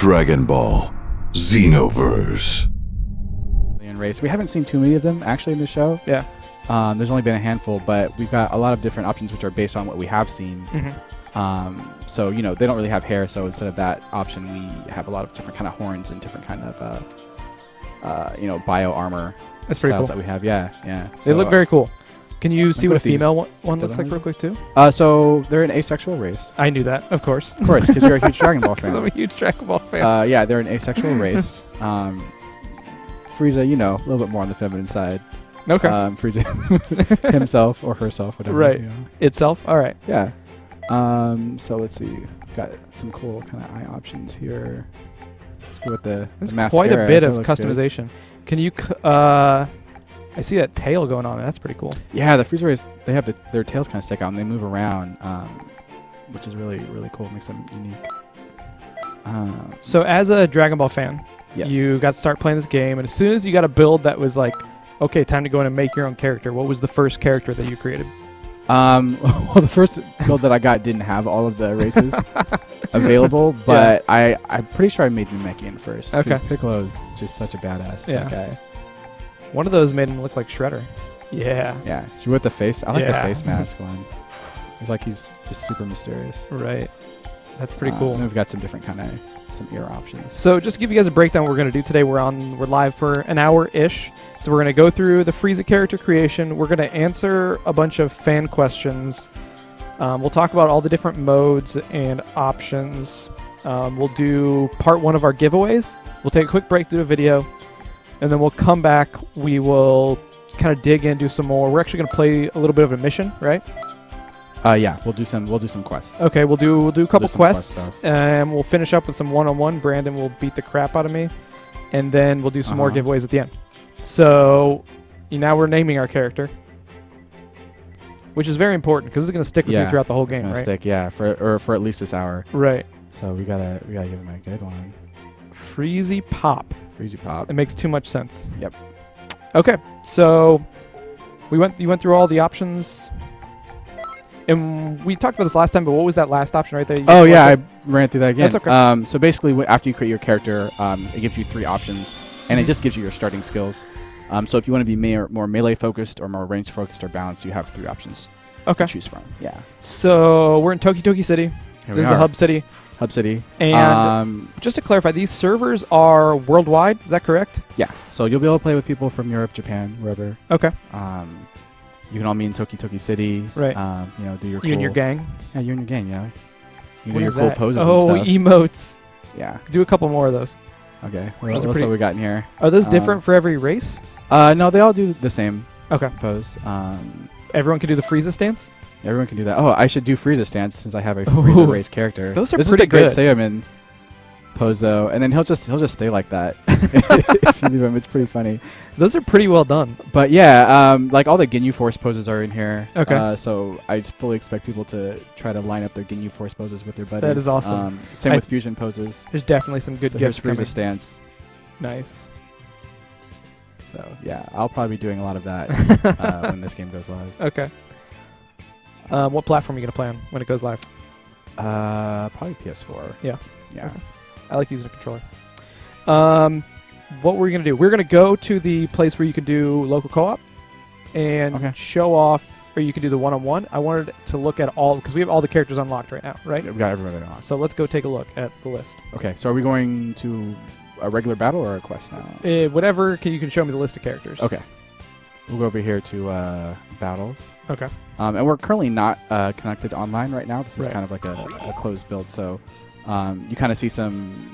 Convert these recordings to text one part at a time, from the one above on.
Dragon Ball Xenoverse. Race. We haven't seen too many of them actually in the show. Yeah. There's only been a handful, but we've got a lot of different options which are based on what we have seen. So, you know, they don't really have hair, so instead of that option, we have a lot of different kind of horns and different kind of, you know, bio armor That's pretty cool. that we have. Yeah. They So, look very cool. Can you see what a put these female one looks like together. real quick too? So they're an asexual race. I knew that, of course. Of course, because you're a huge Dragon Ball fan. I'm a huge Dragon Ball fan. Yeah, they're an asexual race. Frieza, you know, a little bit more on the feminine side. Okay. Frieza himself or herself, whatever. Right. You know. Itself? All right. Yeah. So let's see. Got some cool kind of eye options here. Let's go with the That's mascara. quite a bit of That looks good. customization. Can you... I see that tail going on. That's pretty cool. Yeah, the Frieza race, they have their tails kind of stick out and they move around, which is really, really cool. Makes them unique. So as a Dragon Ball fan, Yes. you got to start playing this game, and as soon as you got a build that was like, okay, time to go in and make your own character, what was the first character that you created? Well, the first build that I got didn't have all of the races available, but I'm pretty sure I made Namekian first. Okay. Because Piccolo's just such a badass that guy. One of those made him look like Shredder. Yeah. Yeah. So with the face, I like the Yeah. face mask one. It's like he's just super mysterious. Right. That's pretty cool. And we've got some different kind of some ear options. So just to give you guys a breakdown, what we're going to do today, we're live for an hour-ish. So we're going to go through the Frieza character creation. We're going to answer a bunch of fan questions. We'll talk about all the different modes and options. We'll do part 1 of our giveaways. We'll take a quick break, do a video, and then we'll come back. We will kind of dig in, do some more. We're actually going to play a little bit of a mission, right? Yeah, we'll do some quests. Okay, we'll do a couple some quest quests, stuff. and we'll finish up with some one-on-one. Brandon will beat the crap out of me, and then we'll do some more giveaways at the end. So now we're naming our character, which is very important because this is going to stick with you throughout the whole game, it's gonna right? stick, yeah, for at least this hour. Right. So we gotta give him a good one. Freezy Pop. Freezy Pop. It makes too much sense. Yep. Okay, so you went through all the options. And we talked about this last time, but what was that last option right there? Oh yeah, I ran through that again. That's okay. So basically, after you create your character, it gives you 3 options, and it just gives you your starting skills. So if you want to be more melee focused or more range focused or balanced, you have 3 options to choose from. Yeah. So we're in Toki City. This is the hub city. Hub City. And just to clarify, these servers are worldwide. Is that correct? Yeah. So you'll be able to play with people from Europe, Japan, wherever. Okay. You can all meet in Toki City. Right. You know, do your You and your gang. Yeah, you and your gang. You know. You What know is your cool that? poses Oh, and stuff. emotes. Yeah. Do a couple more of those. Okay. Those are What's pretty- we got in here? Are those different for every race? No, they all do the same Okay. pose. Everyone can do the Frieza stance? Everyone can do that. Oh, I should do Frieza stance since I have a Ooh. Frieza race character. Those are this pretty is the Great good. Saiyaman pose though, and then he'll just stay like that if you leave him. It's pretty funny. Those are pretty well done. But yeah, like all the Ginyu Force poses are in here. Okay. So I fully expect people to try to line up their Ginyu Force poses with their buddies. That is awesome. Same with fusion poses. There's definitely some good So gifts here's Frieza coming. stance. Nice. So yeah, I'll probably be doing a lot of that when this game goes live. Okay. What platform are you going to play on when it goes live? Probably PS4. Yeah. Yeah. Okay. I like using a controller. What we're going to do, we're going to go to the place where you can do local co-op and show off, or you can do the one-on-one. I wanted to look at all, because we have all the characters unlocked right now, right? We got everybody on. So let's go take a look at the list. Okay, so are we going to a regular battle or a quest now? Whatever, you can show me the list of characters. Okay. We'll go over here to battles. Okay. And we're currently not connected online right now. This is Right. kind of like a closed build, so you kind of see some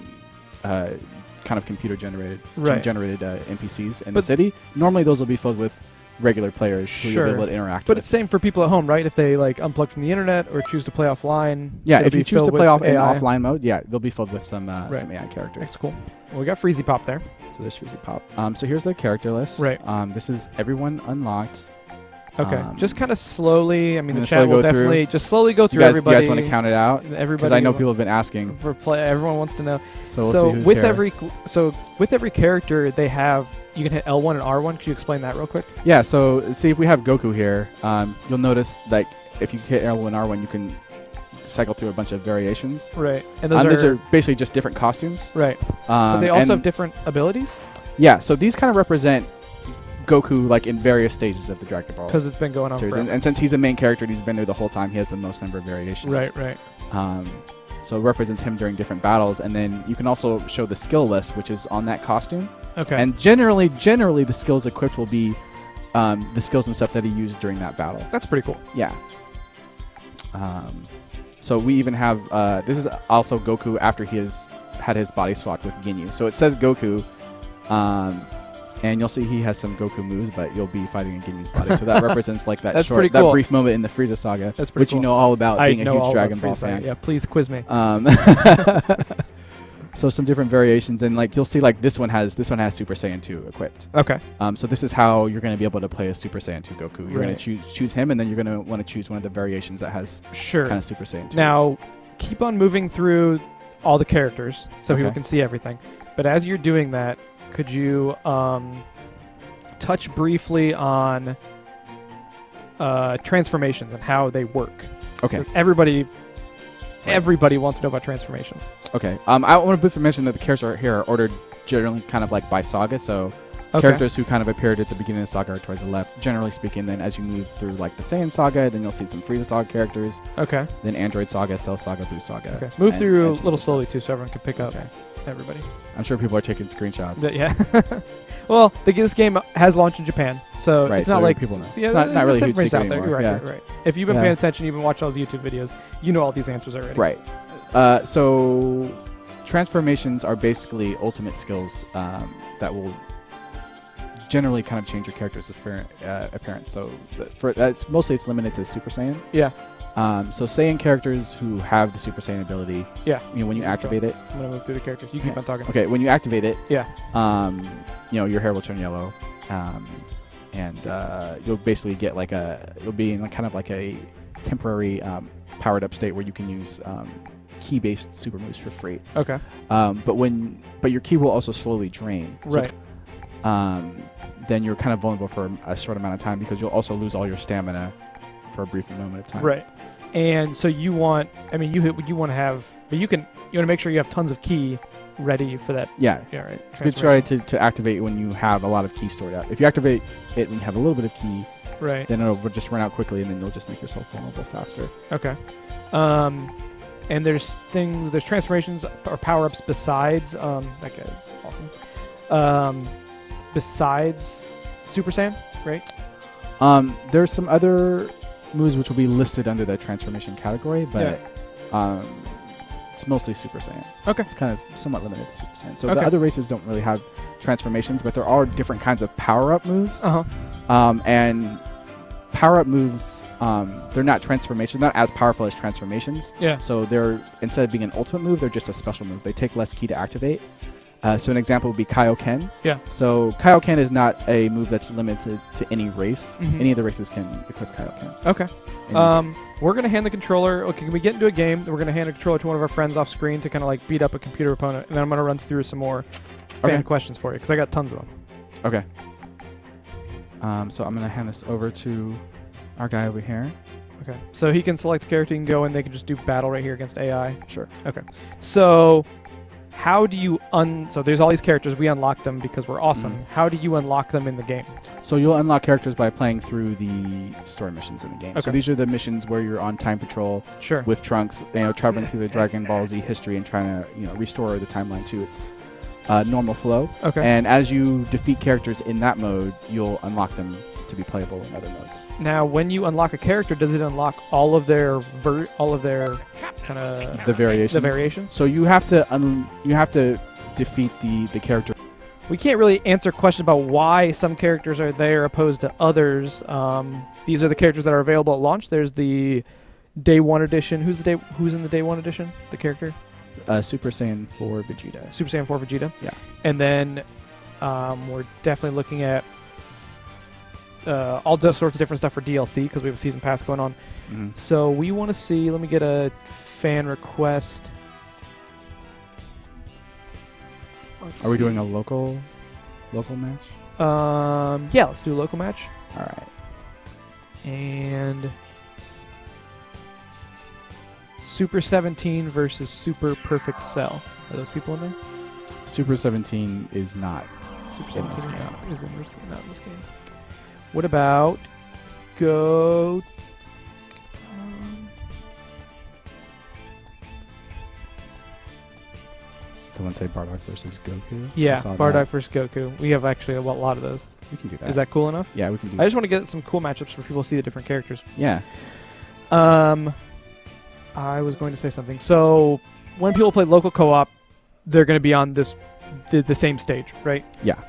kind of computer-generated NPCs in the city. Normally those will be filled with regular players who you'll be able to interact with. But it's same for people at home, right? If they like unplug from the internet or choose to play offline. Yeah, if you choose to play in AI. offline mode, yeah, they'll be filled with some AI characters. That's cool. Well, we got Freezy Pop there. So there's Freezy Pop. So here's the character list. Right. This is everyone unlocked. Okay. Just kind of slowly. I mean, the gonna chat slowly will go through. definitely just slowly go through You everybody. guys want to count it out? Because I know people have been asking. Everyone wants to know. So we'll see who's with here. with every character, they have. You can hit L1 and R1. Could you explain that real quick? Yeah. So see if we have Goku here. You'll notice that if you hit L1 and R1, you can cycle through a bunch of variations. Right. And Those are basically just different costumes. right. But they also have different abilities Yeah, so these kind of represent Goku like in various stages of the Dragon Ball because it's been going on series. forever. And since he's the main character and he's been there the whole time, he has the most number of variations. Right. So it represents him during different battles. And then you can also show the skill list, which is on that costume. Okay. And generally the skills equipped will be the skills and stuff that he used during that battle. That's pretty cool. Yeah. So we even have this is also Goku after he has had his body swapped with Ginyu. So it says Goku, and you'll see he has some Goku moves, but you'll be fighting in Ginyu's body. So that represents like that That's short, pretty cool. that brief moment in the Frieza saga, That's pretty which cool. you know all about, I being a know huge all Dragon about Ball Frieza. fan. Yeah, please quiz me. So some different variations, and like you'll see, like this one has Super Saiyan 2 equipped. Okay. So this is how you're going to be able to play a Super Saiyan 2 Goku. You're going Right. to choose him, and then you're going to want to choose one of the variations that has Sure. kind of Super Saiyan 2. Now, keep on moving through all the characters so people Okay. can see everything. But as you're doing that, could you touch briefly on transformations and how they work? Okay. Because everybody wants to know about transformations. Okay. I want to briefly mention that the characters here are ordered generally kind of like by saga. So Okay. characters who kind of appeared at the beginning of the saga are towards the left, generally speaking. Then as you move through like the Saiyan saga, then you'll see some Frieza saga characters. Okay. Then Android saga, Cell saga, Buu saga. Okay. Move and through a some little other slowly stuff. too, so everyone can pick up Okay. everybody. I'm sure people are taking screenshots. Yeah. Well, this game has launched in Japan, so Right, it's not so like people know. Yeah, It's not there's really a some huge race secret out there. anymore. You're Yeah. right. If you've been Yeah. paying attention, you've been watching all these YouTube videos, you know all these answers already. Right. So transformations are basically ultimate skills that will generally kind of change your character's appearance. So it's limited to Super Saiyan. Yeah. So Saiyan characters who have the Super Saiyan ability, Yeah. when you activate it. I'm gonna move through the characters. You keep Okay. on talking. Okay, when you activate it, Yeah. your hair will turn yellow, and you'll basically get you'll be in kind of like a temporary powered up state where you can use key-based super moves for free. Okay. But your ki will also slowly drain. So Right. then you're kind of vulnerable for a short amount of time because you'll also lose all your stamina for a brief moment of time. Right. And so you want to make sure you have tons of key ready for that. Yeah. Yeah, right. It's good to try to activate when you have a lot of key stored out. If you activate it when you have a little bit of key, Right. then it'll just run out quickly, and then you'll just make yourself vulnerable faster. Okay. And there's transformations or power-ups besides that guy's awesome. Besides Super Saiyan, right? There's some other moves which will be listed under the transformation category, but it's mostly Super Saiyan. Okay. It's kind of somewhat limited to Super Saiyan. So Okay. the other races don't really have transformations, but there are different kinds of power-up moves. Uh-huh. And power-up moves, they're not as powerful as transformations. Yeah. So they're, instead of being an ultimate move, they're just a special move. They take less ki to activate. So an example would be Kaioken. Yeah. So Kaioken is not a move that's limited to any race. Mhm. Any of the races can equip Kaioken. Okay. And use We're going to hand the controller. Okay, can we get into a game? We're going to hand a controller to one of our friends off screen to kind of like beat up a computer opponent, and then I'm going to run through some more fan Okay. questions for you because I got tons of them. Okay. So I'm going to hand this over to our guy over here. Okay. So he can select a character, he can go, and they can just do battle right here against AI. Sure. Okay. So how do you so there's all these characters. We unlocked them because we're awesome. Mhm. How do you unlock them in the game? So you'll unlock characters by playing through the story missions in the game. Okay. So these are the missions where you're on time patrol Sure. with Trunks, traveling through the Dragon Ball Z history and trying to, restore the timeline to its normal flow. Okay. And as you defeat characters in that mode, you'll unlock them to be playable in other modes. Now, when you unlock a character, does it unlock all of their kind of The variations. the variations? So you have to defeat the character. We can't really answer questions about why some characters are there opposed to others. These are the characters that are available at launch. There's the Day 1 edition. Who's in the Day 1 edition? The character? Super Saiyan 4 Vegeta. Super Saiyan 4 Vegeta. Yeah. And then we're definitely looking at all sorts of different stuff for DLC because we have a season pass going on. Mhm. So we want to see. Let me get a fan request. Are we doing a local match? Yeah, let's do a local match. All right. And Super 17 versus Super Perfect Cell. Are those people in there? Super 17 is not. Super In this 17 game. is in this game, not in this game. What about Go? Someone say Bardock versus Goku. Yeah, I saw Bardock that. versus Goku. We have actually a lot of those. We can do that. Is that cool enough? Yeah, we can do I that. just want to get some cool matchups for people to see the different characters. Yeah. I was going to say something. So when people play local co-op, they're going to be on the same stage, right? Yeah.